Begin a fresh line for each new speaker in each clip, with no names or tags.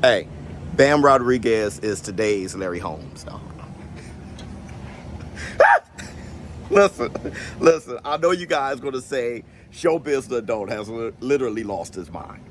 Hey, Bam Rodriguez is today's Larry Holmes. No. listen, listen. I know you guys going to say ShowBizz the adult has literally lost his mind.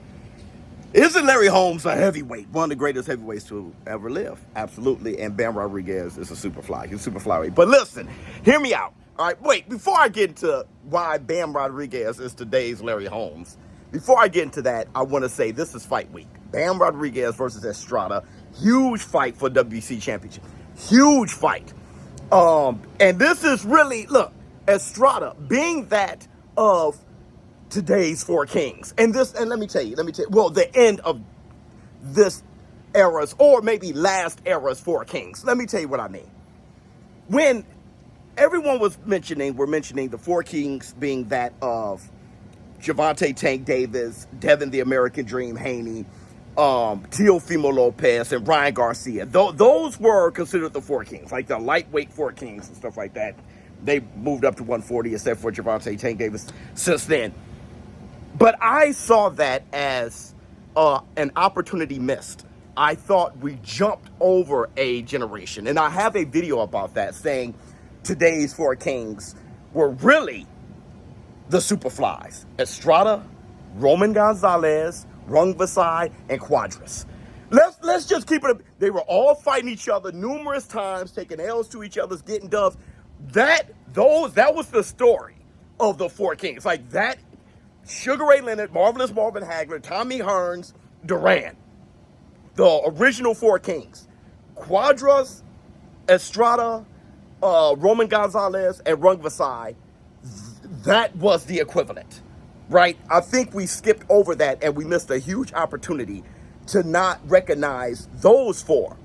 Isn't Larry Holmes a heavyweight, one of the greatest heavyweights to ever live? Absolutely. And Bam Rodriguez is a super fly. He's super flyweight. But listen, hear me out. All right, wait. Before I get into why Bam Rodriguez is today's Larry Holmes, before I get into that, I want to say this is fight week. Bam Rodriguez versus Estrada. Huge fight for WC Championship. Huge fight. And this is really, look, Estrada being that of today's Four Kings. And let me tell you, well, the end of this era's, or maybe last era's Four Kings. Let me tell you what I mean. When everyone was we're mentioning the Four Kings being that of Gervonta Tank Davis, Devin the American Dream Haney, Teofimo Lopez, and Ryan Garcia. Those were considered the Four Kings, like the lightweight Four Kings and stuff like that. They moved up to 140 except for Gervonta Tank Davis since then. But I saw that as an opportunity missed. I thought we jumped over a generation. And I have a video about that saying today's Four Kings were really the super flies. Estrada, Roman Gonzalez, Rung Vasai, and Quadras. Let's just keep it. They were all fighting each other numerous times, taking L's to each other, getting dubs. That was the story of the Four Kings. Like that. Sugar Ray Leonard, Marvelous Marvin Hagler, Tommy Hearns, Duran. The original Four Kings. Quadras, Estrada, Roman Gonzalez, and Rung Vasai. That was the equivalent, right? I think we skipped over that and we missed a huge opportunity to not recognize those four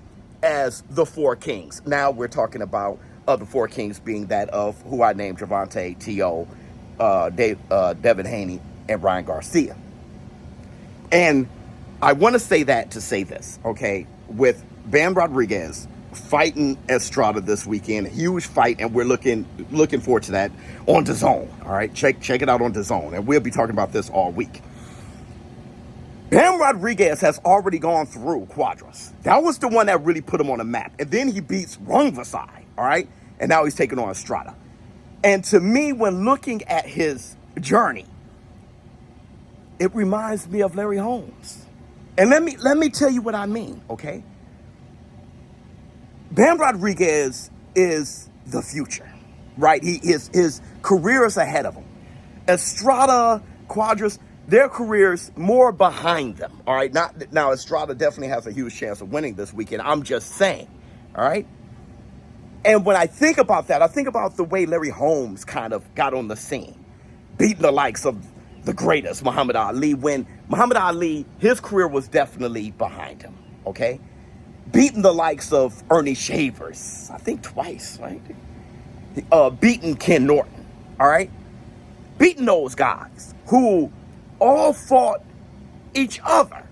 as the Four Kings. Now we're talking about the Four Kings being that of who I named Gervonta, T.O., Devin Haney, and Ryan Garcia. And I want to say that to say this, okay? With Bam Rodriguez fighting Estrada this weekend, a huge fight, and we're looking forward to that on DAZN, all right? Check it out on DAZN, and we'll be talking about this all week. Bam Rodriguez has already gone through Quadras. That was the one that really put him on the map. And then he beats Rung Vasai, all right? And now he's taking on Estrada. And to me, when looking at his journey, it reminds me of Larry Holmes. And let me tell you what I mean, okay? Bam Rodriguez is the future, right? His career is ahead of him. Estrada, Quadras, their careers more behind them, all right? Now, Estrada definitely has a huge chance of winning this weekend. I'm just saying, all right? And when I think about that, I think about the way Larry Holmes kind of got on the scene, beating the likes of the greatest, Muhammad Ali, when Muhammad Ali, his career was definitely behind him, okay? Beating the likes of Ernie Shavers, I think twice, right? Beating Ken Norton, all right? Beating those guys who all fought each other,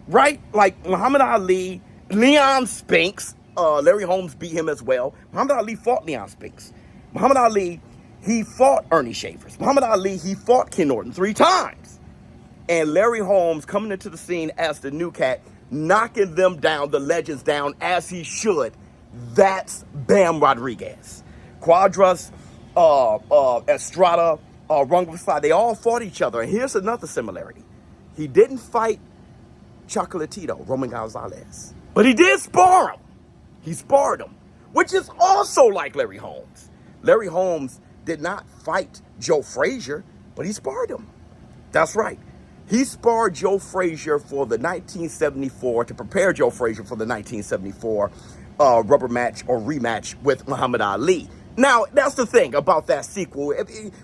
right? Like Muhammad Ali, Leon Spinks, Larry Holmes beat him as well. Muhammad Ali fought Leon Spinks. Muhammad Ali, he fought Ernie Shavers. Muhammad Ali, he fought Ken Norton 3 times. And Larry Holmes coming into the scene as the new cat, knocking them down, the legends down, as he should. That's Bam Rodriguez. Quadras, Estrada, Rung Vasai, they all fought each other. And here's another similarity. He didn't fight Chocolatito, Roman Gonzalez. But he did spar him. He sparred him, which is also like Larry Holmes. Larry Holmes did not fight Joe Frazier, but he sparred him. That's right. He sparred Joe Frazier for the 1974, to prepare Joe Frazier for the 1974 rubber match or rematch with Muhammad Ali. Now, that's the thing about that sequel.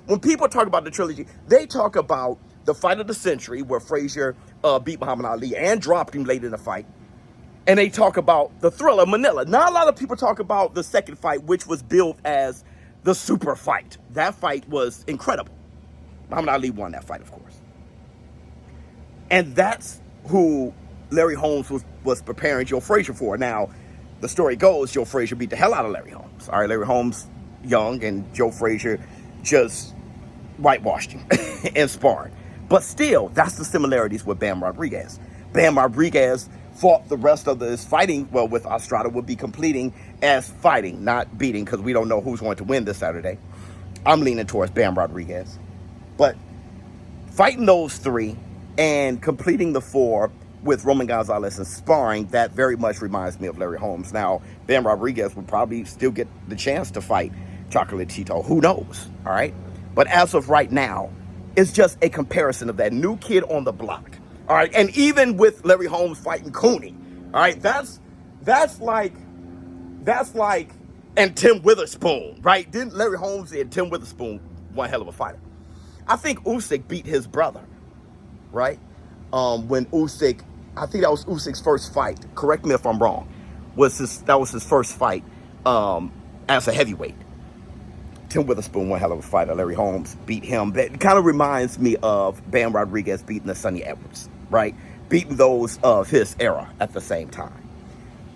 When people talk about the trilogy, they talk about the fight of the century where Frazier beat Muhammad Ali and dropped him late in the fight. And they talk about the Thriller, Manila. Not a lot of people talk about the second fight, which was billed as the super fight. That fight was incredible. Muhammad Ali won that fight, of course. And that's who Larry Holmes was preparing Joe Frazier for. Now, the story goes, Joe Frazier beat the hell out of Larry Holmes. All right, Larry Holmes, young, and Joe Frazier just whitewashed him and sparred. But still, that's the similarities with Bam Rodriguez. Bam Rodriguez fought the rest of this fighting, well, with Estrada, would be completing as fighting, not beating, because we don't know who's going to win this Saturday. I'm leaning towards Bam Rodriguez. But fighting those three and completing the four with Roman Gonzalez and sparring, that very much reminds me of Larry Holmes. Now, Bam Rodriguez would probably still get the chance to fight Chocolatito. Who knows? All right. But as of right now, it's just a comparison of that new kid on the block. All right. And even with Larry Holmes fighting Cooney. All right. That's like, and Tim Witherspoon, right? Didn't Larry Holmes and Tim Witherspoon one hell of a fighter? I think Usyk beat his brother, right? When Usyk, I think that was Usyk's first fight. Correct me if I'm wrong. That was his first fight as a heavyweight. Tim Witherspoon, one hell of a fighter. Larry Holmes beat him. That kind of reminds me of Bam Rodriguez beating the Sonny Edwards, right? Beating those of his era at the same time.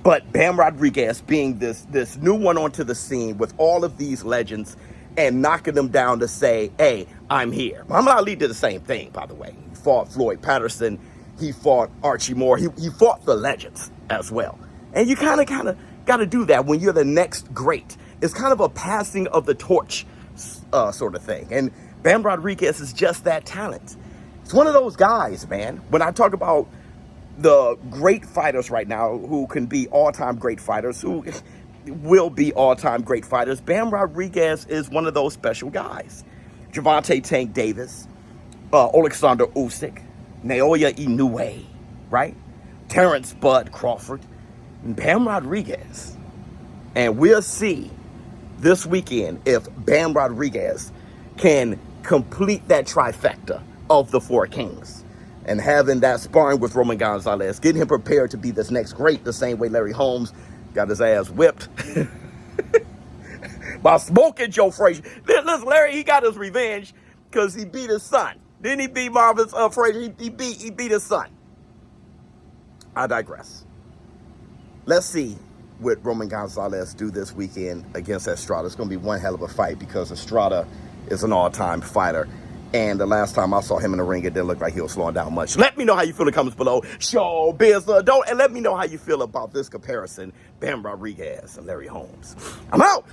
But Bam Rodriguez being this new one onto the scene with all of these legends and knocking them down to say, hey, I'm here. Muhammad Ali did the same thing, by the way. He fought Floyd Patterson. He fought Archie Moore. He fought the legends as well. And you kind of got to do that when you're the next great. It's kind of a passing of the torch sort of thing. And Bam Rodriguez is just that talent. It's one of those guys, man. When I talk about the great fighters right now who can be all-time great fighters, who will be all-time great fighters, Bam Rodriguez is one of those special guys. Gervonta Tank Davis, Alexander Usyk, Naoya Inoue, right? Terrence Bud Crawford, and Bam Rodriguez. And we'll see this weekend if Bam Rodriguez can complete that trifecta of the four kings. And having that sparring with Roman Gonzalez, getting him prepared to be this next great, the same way Larry Holmes got his ass whipped by smoking Joe Frazier. Listen, Larry, he got his revenge because he beat his son. Didn't he beat Marvin Frazier? He beat his son. I digress. Let's see what Roman Gonzalez do this weekend against Estrada. It's going to be one hell of a fight because Estrada is an all-time fighter. And the last time I saw him in the ring, it didn't look like he was slowing down much. Let me know how you feel in the comments below. ShowBizz, and let me know how you feel about this comparison, Bam Rodriguez and Larry Holmes. I'm out.